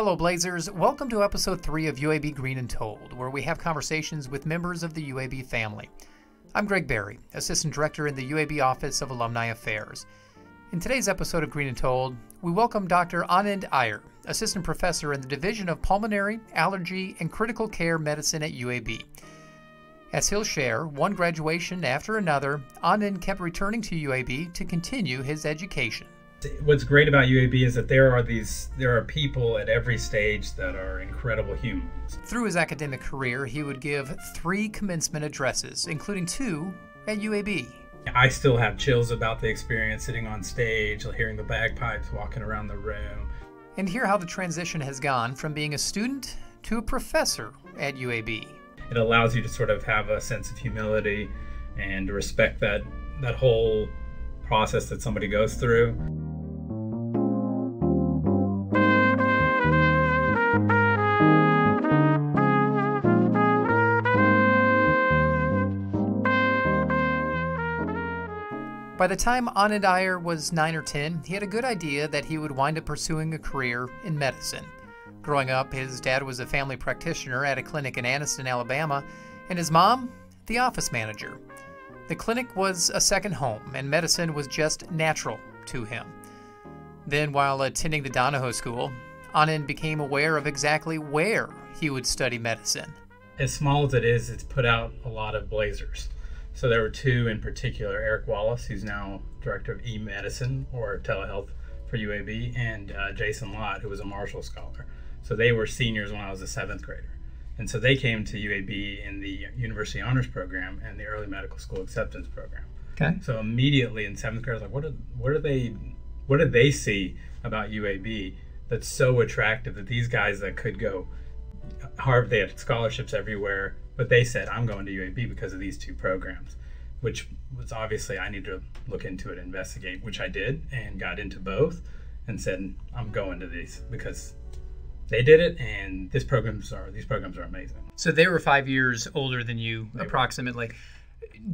Hello Blazers, welcome to episode 3 of UAB Green and Told, where we have conversations with members of the UAB family. I'm Greg Berry, Assistant Director in the UAB Office of Alumni Affairs. In today's episode of Green and Told, we welcome Dr. Anand Iyer, Assistant Professor in the Division of Pulmonary, Allergy, and Critical Care Medicine at UAB. As he'll share, one graduation after another, Anand kept returning to UAB to continue his education. What's great about UAB is that there are people at every stage that are incredible humans. Through his academic career, he would give 3 commencement addresses, including 2 at UAB. I still have chills about the experience sitting on stage, hearing the bagpipes, walking around the room. And hear how the transition has gone from being a student to a professor at UAB. It allows you to sort of have a sense of humility and to respect that whole process that somebody goes through. By the time Anand Iyer was 9 or 10, he had a good idea that he would wind up pursuing a career in medicine. Growing up, his dad was a family practitioner at a clinic in Anniston, Alabama, and his mom, the office manager. The clinic was a second home, and medicine was just natural to him. Then, while attending the Donahoe School, Anand became aware of exactly where he would study medicine. As small as it is, it's put out a lot of blazers. So there were 2 in particular, Eric Wallace, who's now Director of E-Medicine or Telehealth for UAB, and Jason Lott, who was a Marshall Scholar. So they were seniors when I was a 7th grader. And so they came to UAB in the University Honors Program and the Early Medical School Acceptance Program. Okay. So immediately in 7th grade, I was like, what did they see about UAB that's so attractive that these guys that could go Harvard, they had scholarships everywhere, but they said, I'm going to UAB because of these 2 programs, which was obviously I need to look into it and investigate, which I did and got into both and said, I'm going to these because they did it, and these programs are amazing. So they were 5 years older than you, approximately.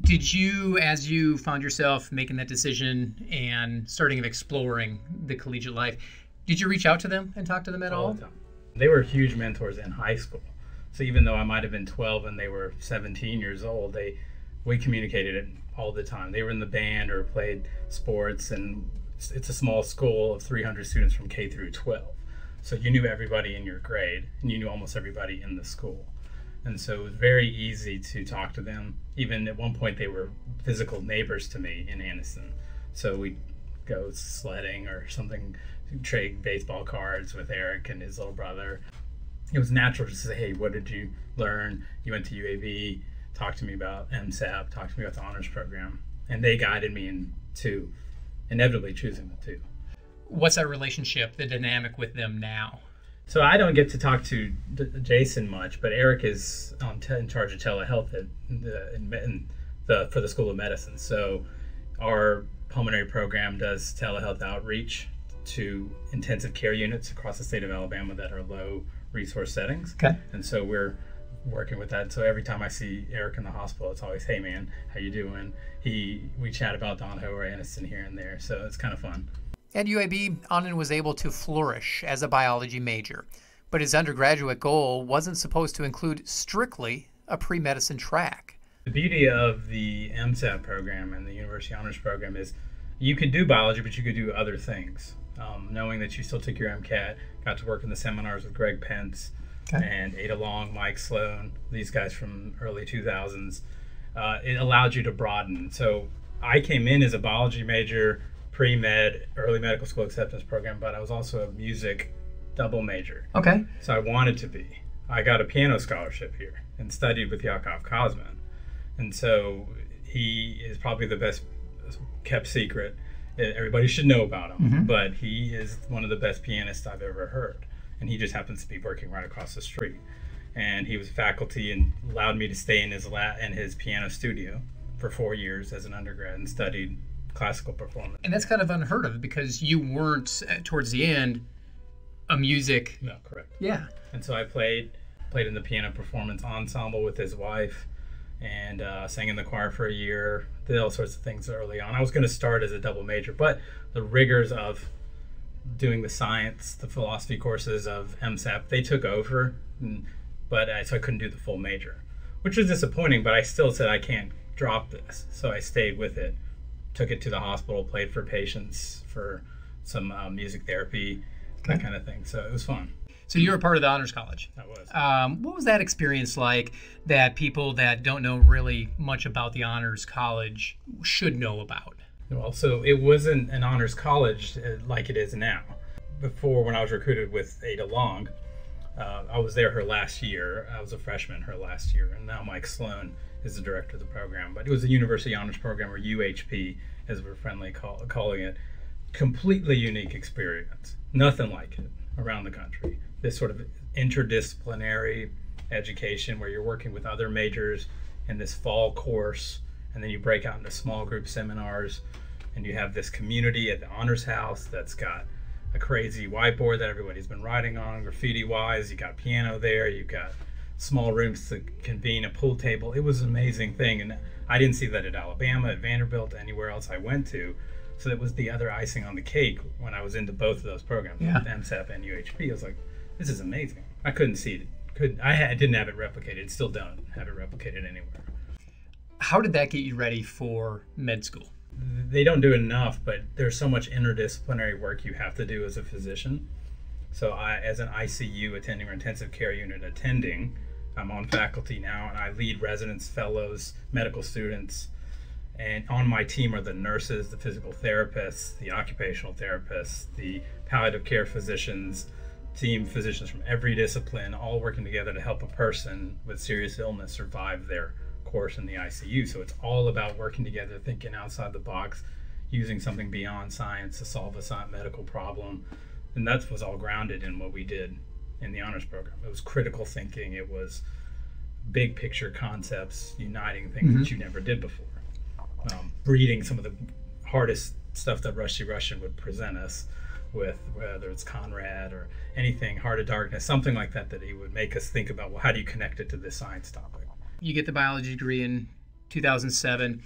Did you, as you found yourself making that decision and starting exploring the collegiate life, did you reach out to them and talk to them at all? The time. They were huge mentors in high school. So even though I might have been 12 and they were 17 years old, we communicated it all the time. They were in the band or played sports, and it's a small school of 300 students from K through 12. So you knew everybody in your grade, and you knew almost everybody in the school. And so it was very easy to talk to them. Even at one point, they were physical neighbors to me in Anniston. So we'd go sledding or something, trade baseball cards with Eric and his little brother. It was natural to say, hey, what did you learn? You went to UAB, talk to me about MSAP, talk to me about the honors program. And they guided me into inevitably choosing the 2. What's that relationship, the dynamic with them now? So I don't get to talk to Jason much, but Eric is in charge of telehealth for the School of Medicine. So our pulmonary program does telehealth outreach to intensive care units across the state of Alabama that are low resource settings. Okay. And so we're working with that. So every time I see Eric in the hospital, it's always, hey man, how you doing? We chat about Donahoe or Anniston here and there. So it's kind of fun. At UAB, Anand was able to flourish as a biology major, but his undergraduate goal wasn't supposed to include strictly a pre-medicine track. The beauty of the MSAP program and the University Honors Program is you could do biology, but you could do other things. Knowing that you still took your MCAT, got to work in the seminars with Greg Pence and Ada Long, Mike Sloan, these guys from early 2000s, it allowed you to broaden. So I came in as a biology major, pre-med, early medical school acceptance program, but I was also a music double major. Okay. So I wanted to be. I got a piano scholarship here and studied with Yakov Kosman. And so he is probably the best kept secret. Everybody should know about him, but he is one of the best pianists I've ever heard. And he just happens to be working right across the street. And he was faculty and allowed me to stay in his piano studio for 4 years as an undergrad and studied classical performance. And that's kind of unheard of because you weren't, towards the end, a music... No, correct. Yeah. And so I played in the piano performance ensemble with his wife and sang in the choir for a year, did all sorts of things early on. I was going to start as a double major, but the rigors of doing the science, the philosophy courses of MSAP. They took over, so I couldn't do the full major, which was disappointing, but I still said I can't drop this. So I stayed with it, took it to the hospital, played for patients for some music therapy, that kind of thing. So it was fun. So you were part of the Honors College. I was. What was that experience like that people that don't know really much about the Honors College should know about? Well, so it wasn't an honors college like it is now. Before, when I was recruited with Ada Long, I was there her last year. I was a freshman her last year, and now Mike Sloan is the director of the program. But it was a University Honors Program, or UHP, as we're friendly calling it. Completely unique experience. Nothing like it around the country. This sort of interdisciplinary education where you're working with other majors in this fall course, and then you break out into small group seminars, and you have this community at the Honors House that's got a crazy whiteboard that everybody's been writing on, graffiti-wise. You got piano there. You've got small rooms to convene, a pool table. It was an amazing thing, and I didn't see that at Alabama, at Vanderbilt, anywhere else I went to. So it was the other icing on the cake when I was into both of those programs, MSAP and UHP. I was like, this is amazing. I couldn't see it. I didn't have it replicated. Still don't have it replicated anywhere. How did that get you ready for med school? They don't do it enough, but there's so much interdisciplinary work you have to do as a physician. So as an ICU attending or intensive care unit attending, I'm on faculty now, and I lead residents, fellows, medical students. And on my team are the nurses, the physical therapists, the occupational therapists, the palliative care physicians, team physicians from every discipline, all working together to help a person with serious illness survive their course in the ICU. So it's all about working together, thinking outside the box, using something beyond science to solve a medical problem. And that was all grounded in what we did in the honors program. It was critical thinking. It was big picture concepts, uniting things that you never did before. Reading some of the hardest stuff that Rusty Russian would present us with, whether it's Conrad or anything, Heart of Darkness, something like that, that he would make us think about, well, how do you connect it to this science topic? You get the biology degree in 2007.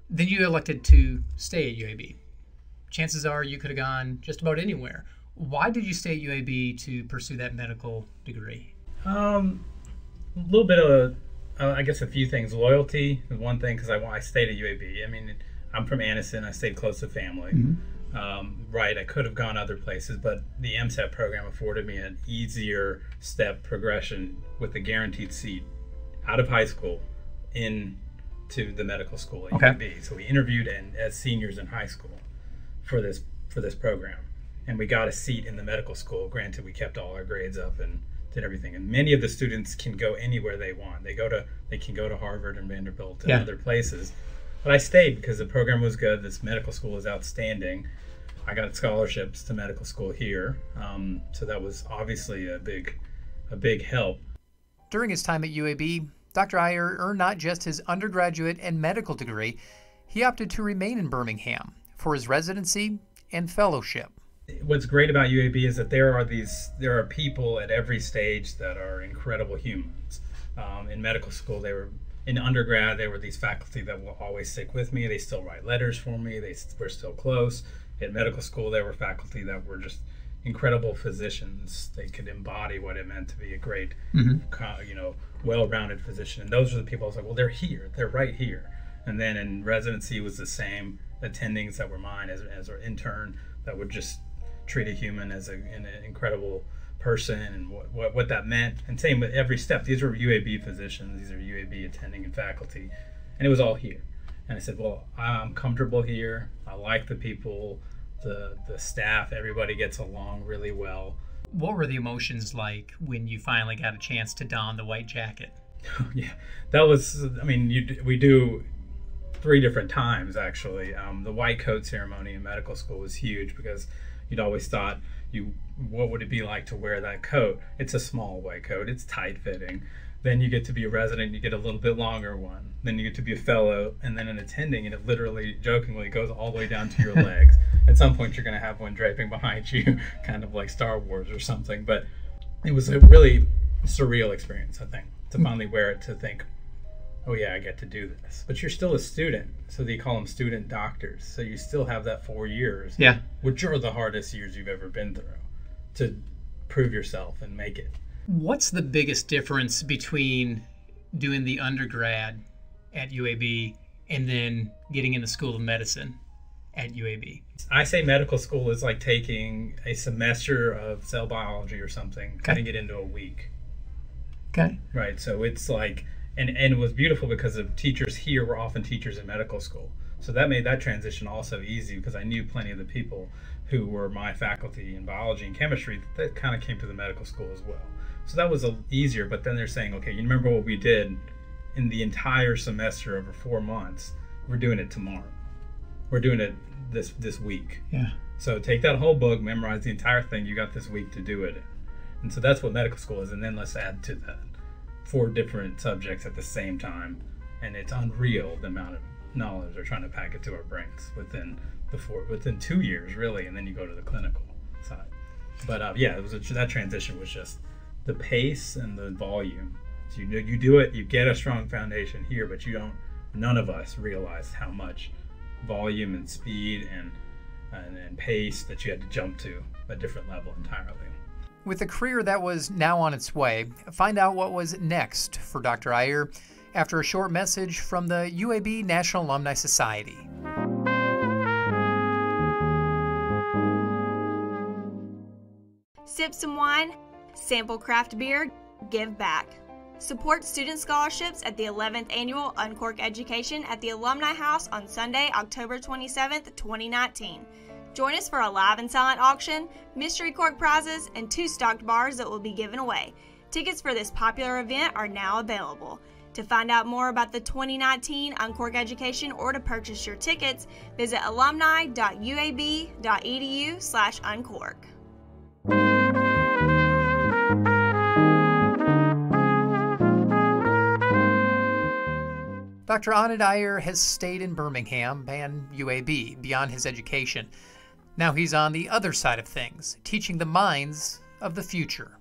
Then you elected to stay at UAB. Chances are you could have gone just about anywhere. Why did you stay at UAB to pursue that medical degree? A little bit of, I guess, a few things. Loyalty is one thing, because I stayed at UAB. I mean, I'm from Anniston. I stayed close to family. Right, I could have gone other places, but the MSAT program afforded me an easier step progression with a guaranteed seat out of high school into the medical school at UAB. So we interviewed as seniors in high school for this program, and we got a seat in the medical school. Granted, we kept all our grades up and did everything. And many of the students can go anywhere they want. They can go to Harvard and Vanderbilt and other places. But I stayed because the program was good. This medical school is outstanding. I got scholarships to medical school here, so that was obviously a big help. During his time at UAB, Dr. Iyer earned not just his undergraduate and medical degree, he opted to remain in Birmingham for his residency and fellowship. What's great about UAB is that there are people at every stage that are incredible humans. In medical school, in undergrad, there were these faculty that will always stick with me. They still write letters for me. We're still close. In medical school, there were faculty that were just incredible physicians. They could embody what it meant to be a great, well-rounded physician. And those are the people I was like, well, they're here. They're right here. And then in residency, it was the same attendings that were mine as an intern that would just treat a human as an incredible person and what that meant. And same with every step. These are UAB physicians. These are UAB attending and faculty. And it was all here. And I said, well, I'm comfortable here. I like the people, the staff. Everybody gets along really well. What were the emotions like when you finally got a chance to don the white jacket? Yeah, that was, we do 3 different times, actually. The white coat ceremony in medical school was huge because you'd always thought, what would it be like to wear that coat? It's a small white coat. It's tight-fitting. Then you get to be a resident, you get a little bit longer one. Then you get to be a fellow, and then an attending, and it literally, jokingly, goes all the way down to your legs. At some point, you're going to have one draping behind you, kind of like Star Wars or something. But it was a really surreal experience, I think, to finally wear it, to think, oh yeah, I get to do this. But you're still a student, so they call them student doctors. So you still have that 4 years, Yeah. which are the hardest years you've ever been through to prove yourself and make it. What's the biggest difference between doing the undergrad at UAB and then getting in the School of Medicine at UAB? I say medical school is like taking a semester of cell biology or something, cutting it into a week. Okay. Right. So it's like, and it was beautiful because the teachers here were often teachers in medical school. So that made that transition also easy because I knew plenty of the people who were my faculty in biology and chemistry that kind of came to the medical school as well. So that was easier, but then they're saying, okay, you remember what we did in the entire semester over 4 months? We're doing it tomorrow. We're doing it this week. Yeah. So take that whole book, memorize the entire thing. You got this week to do it. And so that's what medical school is. And then let's add to that 4 different subjects at the same time. And it's unreal the amount of knowledge they're trying to pack it to our brains within 2 years, really. And then you go to the clinical side. But yeah, it was that transition was just the pace and the volume. So you do it, you get a strong foundation here, but none of us realized how much volume and speed and pace that you had to jump to a different level entirely. With a career that was now on its way, find out what was next for Dr. Iyer after a short message from the UAB National Alumni Society. Sip some wine, sample craft beer, give back. Support student scholarships at the 11th Annual Uncork Education at the Alumni House on Sunday, October 27th, 2019. Join us for a live and silent auction, mystery cork prizes, and 2 stocked bars that will be given away. Tickets for this popular event are now available. To find out more about the 2019 Uncork Education or to purchase your tickets, visit alumni.uab.edu/uncork. Dr. Anand Iyer has stayed in Birmingham and UAB beyond his education. Now he's on the other side of things, teaching the minds of the future.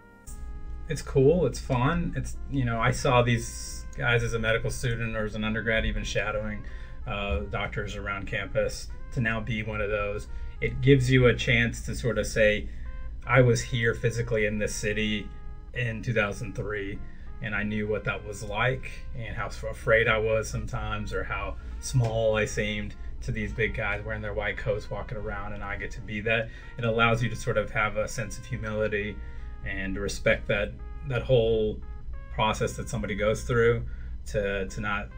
It's cool. It's fun. I saw these guys as a medical student or as an undergrad, even shadowing doctors around campus, to now be one of those. It gives you a chance to sort of say, I was here physically in this city in 2003. And I knew what that was like and how afraid I was sometimes, or how small I seemed to these big guys wearing their white coats walking around, and I get to be that. It allows you to sort of have a sense of humility and to respect that whole process that somebody goes through, to not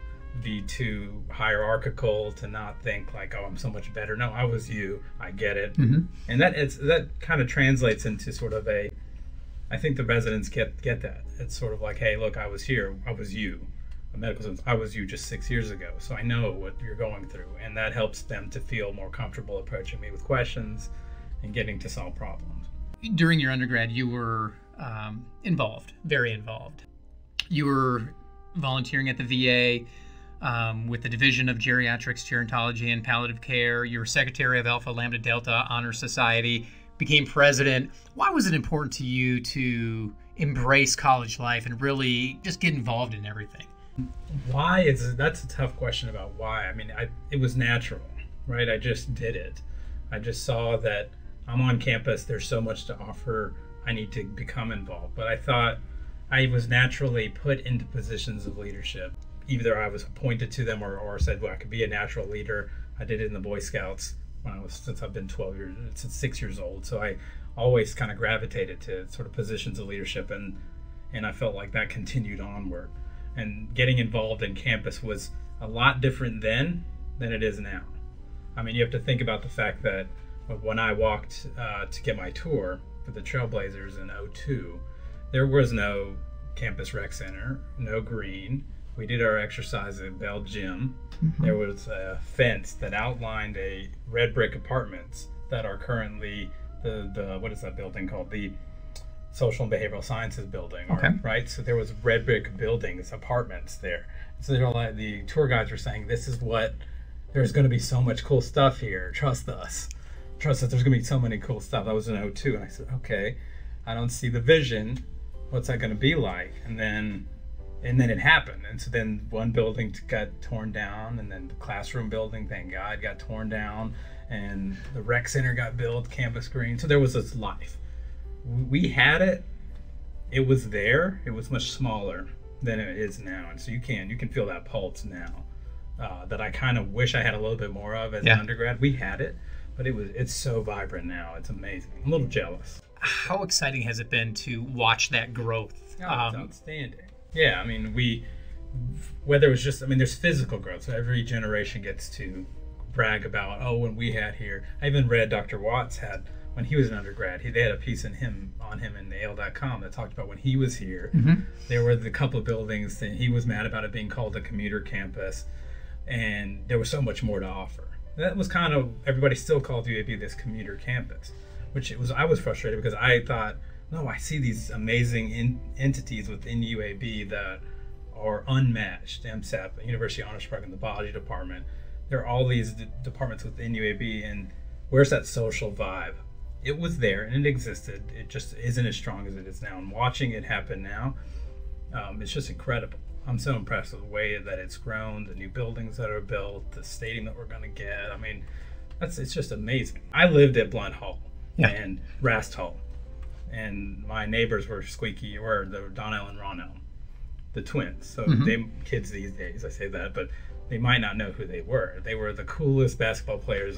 be too hierarchical, to not think like, oh, I'm so much better. No, I was you. I get it. Mm-hmm. And that kind of translates into sort of I think the residents get that. It's sort of like, hey, look, I was here. I was you. A medical student, I was you just 6 years ago. So I know what you're going through. And that helps them to feel more comfortable approaching me with questions and getting to solve problems. During your undergrad, you were involved, very involved. You were volunteering at the VA with the Division of Geriatrics, Gerontology, and Palliative Care. You were secretary of Alpha Lambda Delta Honor Society, became president. Why was it important to you to embrace college life and really just get involved in everything? That's a tough question about why. I mean, it was natural, right? I just did it. I just saw that I'm on campus. There's so much to offer. I need to become involved. But I thought I was naturally put into positions of leadership. Either I was appointed to them or said, well, I could be a natural leader. I did it in the Boy Scouts since I've been 6 years old. So I always kind of gravitated to sort of positions of leadership, and I felt like that continued onward. And getting involved in campus was a lot different then than it is now. I mean, you have to think about the fact that when I walked to get my tour for the Trailblazers in '02, there was no campus rec center, no green. We did our exercise at Bell Gym. Mm-hmm. There was a fence that outlined a red brick apartments that are currently the what is that building called? The Social and Behavioral Sciences building, right? So there was red brick buildings, apartments there. So the tour guides were saying, there's going to be so much cool stuff here. Trust us. There's going to be so many cool stuff. That was in '02, and I said, okay, I don't see the vision. What's that going to be like? And then And then it happened. And so then one building got torn down, and then the classroom building, thank God, got torn down, and the rec center got built, campus green. So there was this life. We had it. It was there. It was much smaller than it is now. And so you can feel that pulse now that I kind of wish I had a little bit more of as an undergrad. We had it, but it's so vibrant now. It's amazing. I'm a little jealous. How exciting has it been to watch that growth? Oh, it's outstanding. Yeah, I mean, whether it was just, I mean, there's physical growth. So every generation gets to brag about, oh, when we had here. I even read Dr. Watts had, when he was an undergrad, they had a piece on him in AL.com that talked about when he was here. There were the couple of buildings that he was mad about it being called a commuter campus, and there was so much more to offer. That was kind of, everybody still called UAB this commuter campus, I was frustrated because I thought, no, I see these amazing entities within UAB that are unmatched. MSAP, University Honors Program, the biology department. There are all these departments within UAB, and where's that social vibe? It was there and it existed. It just isn't as strong as it is now. And watching it happen now, it's just incredible. I'm so impressed with the way that it's grown, the new buildings that are built, the stadium that we're going to get. I mean, it's just amazing. I lived at Blunt Hall and Rast Hall. And my neighbors were the Donnell and Ronell, the twins. So they kids these days, I say that, but they might not know who they were. They were the coolest basketball players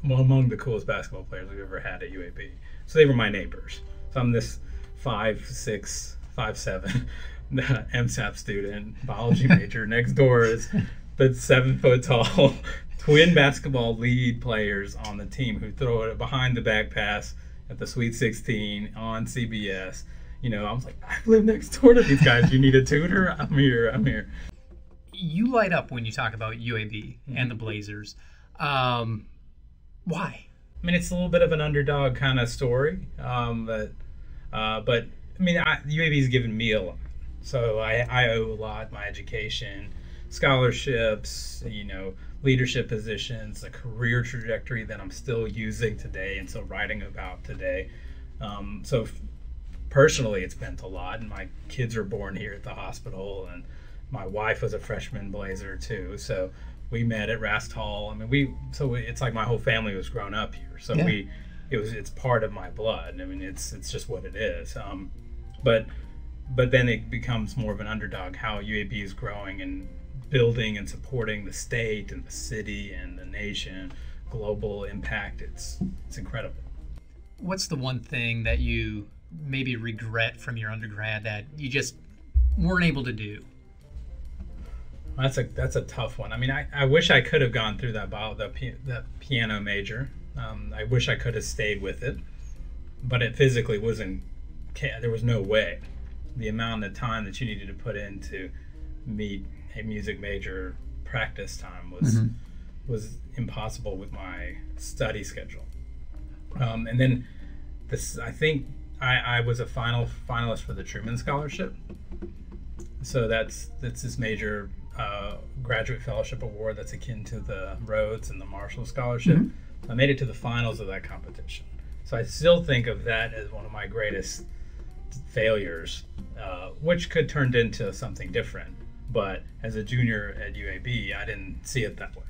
among the coolest basketball players we've ever had at UAB. So they were my neighbors. So I'm this 5'6", 5'7", MSAP student, biology major. Next door is the 7-foot tall twin basketball lead players on the team who throw it behind the back pass at the Sweet 16 on CBS. You know, I was like, I live next door to these guys. You need a tutor? I'm here. You light up when you talk about UAB and the Blazers. Why? I mean, it's a little bit of an underdog kind of story. But I mean, UAB's given me a lot. So I owe a lot, my education, scholarships, leadership positions, a career trajectory that I'm still using today and still writing about today. So personally, it's meant a lot. And my kids were born here at the hospital, and my wife was a freshman Blazer too. So we met at Rast Hall. I mean, it's like my whole family was grown up here. So it's part of my blood. I mean, it's just what it is. But then it becomes more of an underdog, how UAB is growing and building and supporting the state and the city and the nation, global impact. It's incredible. What's the one thing that you maybe regret from your undergrad that you just weren't able to do? That's a tough one. I mean, I wish I could have gone through that piano major. I wish I could have stayed with it, but it physically wasn't. There was no way. The amount of time that you needed to put into meet a music major practice time was impossible with my study schedule. And then I think I was a finalist for the Truman Scholarship. So that's this major graduate fellowship award that's akin to the Rhodes and the Marshall Scholarship. I made it to the finals of that competition. So I still think of that as one of my greatest failures, which could turn into something different. But as a junior at UAB, I didn't see it that way.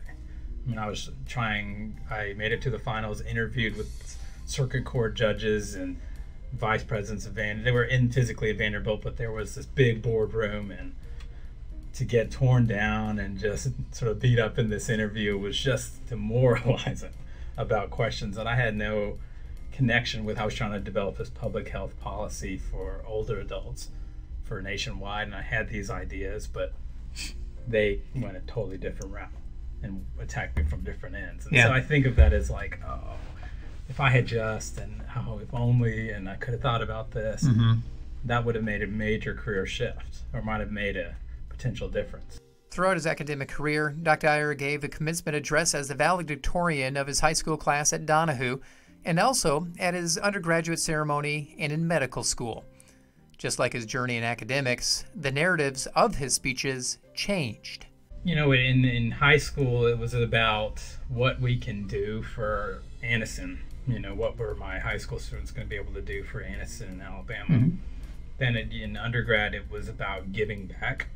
I mean, I made it to the finals, interviewed with circuit court judges and vice presidents of Vanderbilt. They were physically at Vanderbilt, but there was this big boardroom, and to get torn down and just sort of beat up in this interview was just demoralizing about questions that I had no connection with. I was trying to develop this public health policy for older adults for nationwide, and I had these ideas, but they went a totally different route and attacked me from different ends. And so I think of that as like, oh, if I had just, and oh, if only, and I could have thought about this, that would have made a major career shift, or might have made a potential difference. Throughout his academic career, Dr. Iyer gave a commencement address as the valedictorian of his high school class at Donahue, and also at his undergraduate ceremony and in medical school. Just like his journey in academics, the narratives of his speeches changed. In high school, it was about what we can do for Anniston. What were my high school students going to be able to do for Anniston in Alabama? Then in undergrad, it was about giving back.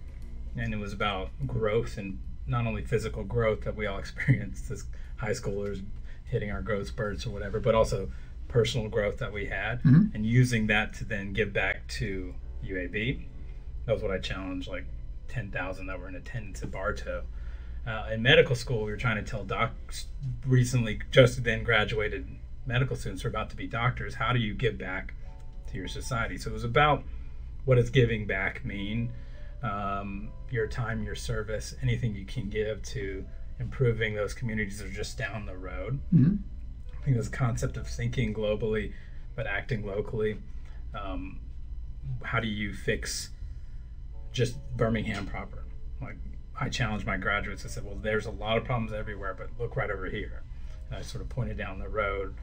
and it was about growth, and not only physical growth that we all experienced as high schoolers, hitting our growth spurts or whatever, but also personal growth that we had, and using that to then give back to UAB. That was what I challenged, like 10,000 that were in attendance at Bartow. In medical school, we were trying to tell docs, recently just then graduated medical students who are about to be doctors, how do you give back to your society? So it was about, what does giving back mean? Your time, your service, anything you can give to improving those communities that are just down the road. I think this concept of thinking globally but acting locally. How do you fix just Birmingham proper? Like, I challenged my graduates. I said, well, there's a lot of problems everywhere, but look right over here. And I sort of pointed down the road.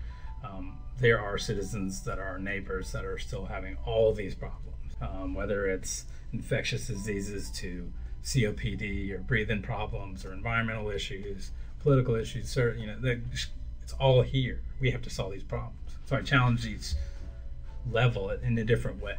There are citizens that are our neighbors that are still having all of these problems, whether it's infectious diseases to COPD or breathing problems or environmental issues, political issues. You know, it's all here. We have to solve these problems. So I challenge each level in a different way.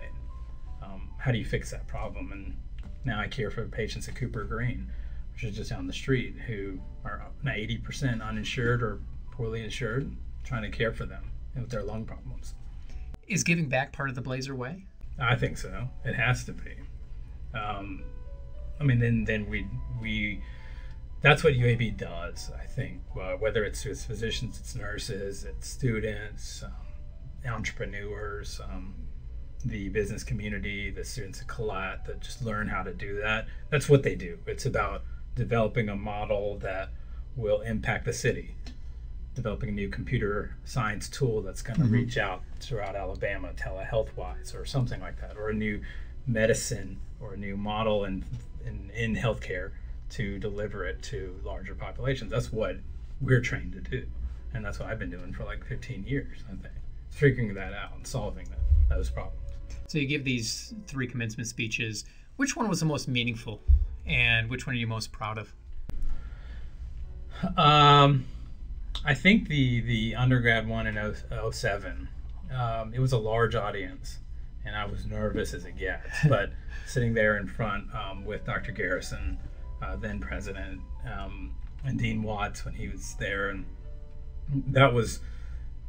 How do you fix that problem? And now I care for patients at Cooper Green, which is just down the street, who are 80% uninsured or poorly insured, trying to care for them with their lung problems. Is giving back part of the Blazer way? I think so. It has to be. I mean, then we that's what UAB does, I think, whether it's to its physicians, its nurses, its students, entrepreneurs, the business community, the students at Colette that just learn how to do that. That's what they do. It's about developing a model that will impact the city, developing a new computer science tool that's going to reach out throughout Alabama, telehealth-wise, or something like that, or a new medicine or a new model in healthcare to deliver it to larger populations. That's what we're trained to do, and that's what I've been doing for like 15 years, I think, figuring that out and solving those problems. So you give these 3 commencement speeches. Which one was the most meaningful, and which one are you most proud of? I think the undergrad one in 07. It was a large audience, and I was nervous as it gets. But sitting there in front with Dr. Garrison, then president, and Dean Watts when he was there, and that was.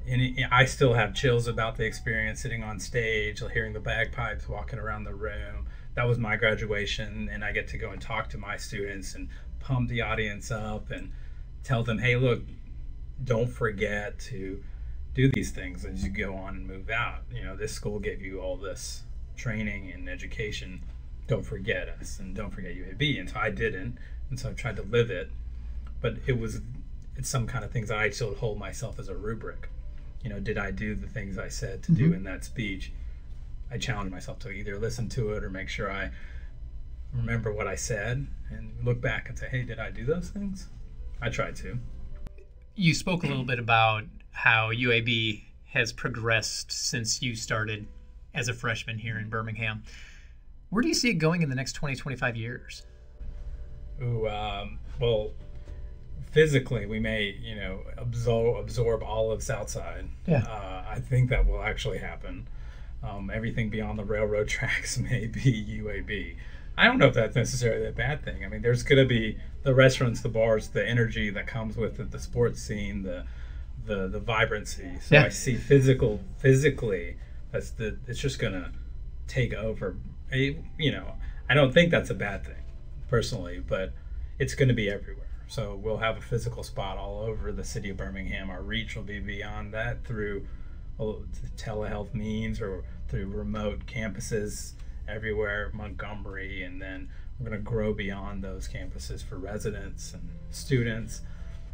And I still have chills about the experience, sitting on stage, hearing the bagpipes, walking around the room. That was my graduation, and I get to go and talk to my students and pump the audience up and tell them, hey, look, don't forget to do these things as you go on and move out. You know, this school gave you all this training and education. Don't forget us, and don't forget UAB. And so I didn't, and so I tried to live it. But it's some kind of things that I still hold myself as a rubric. You know, did I do the things I said to do in that speech? I challenge myself to either listen to it or make sure I remember what I said and look back and say, hey, did I do those things? I tried to. You spoke a little bit about how UAB has progressed since you started as a freshman here in Birmingham. Where do you see it going in the next 20, 25 years? Well, physically, we may, absorb all of Southside. Yeah. I think that will actually happen. Everything beyond the railroad tracks may be UAB. I don't know if that's necessarily a bad thing. I mean, there's going to be the restaurants, the bars, the energy that comes with it, the sports scene, the vibrancy. So I see physically, it's just going to take over. I don't think that's a bad thing, personally, but it's going to be everywhere. So we'll have a physical spot all over the city of Birmingham. Our reach will be beyond that through telehealth means or through remote campuses everywhere, Montgomery, and then we're going to grow beyond those campuses for residents and students.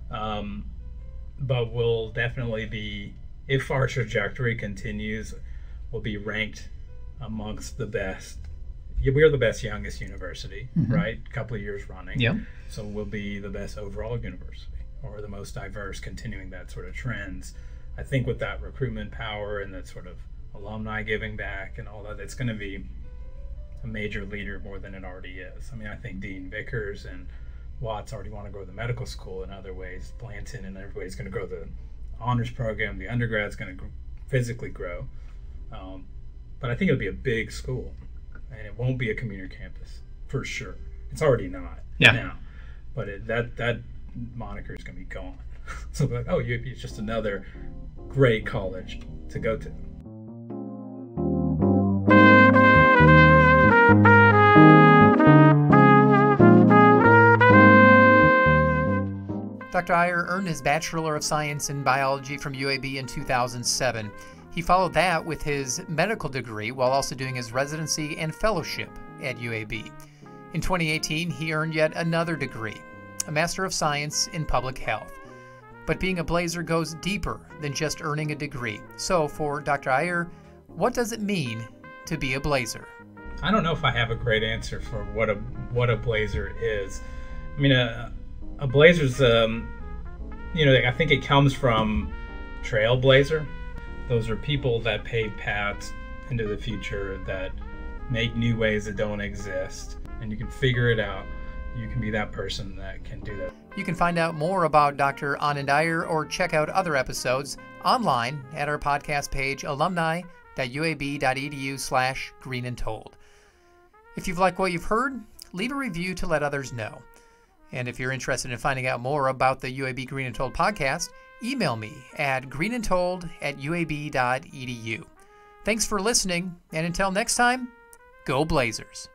But we'll definitely be, if our trajectory continues, we'll be ranked amongst the best. We're the best youngest university, right? A couple of years running. Yeah. So we'll be the best overall university, or the most diverse, continuing that sort of trends. I think with that recruitment power and that sort of alumni giving back and all that, it's going to be a major leader more than it already is. I mean, I think Dean Vickers and Watts already want to grow the medical school in other ways. Blanton and everybody's going to grow the honors program. The undergrad's going to physically grow. But I think it'll be a big school, and it won't be a community campus for sure. It's already not Yeah. now, but that moniker is going to be gone. So we're like, oh, UAB is just another great college to go to. Dr. Iyer earned his Bachelor of Science in Biology from UAB in 2007. He followed that with his medical degree while also doing his residency and fellowship at UAB. In 2018, he earned yet another degree, a Master of Science in Public Health. But being a Blazer goes deeper than just earning a degree. So for Dr. Iyer, what does it mean to be a Blazer? I don't know if I have a great answer for what a Blazer is. I mean, a Blazer's, I think it comes from trailblazer. Those are people that pave paths into the future, that make new ways that don't exist, and you can figure it out. You can be that person that can do that. You can find out more about Dr. Anand Iyer or check out other episodes online at our podcast page, alumni.uab.edu/Green and Told. If you've liked what you've heard, leave a review to let others know. And if you're interested in finding out more about the UAB Green and Told podcast, email me at greenandtold@uab.edu. Thanks for listening, and until next time, go Blazers.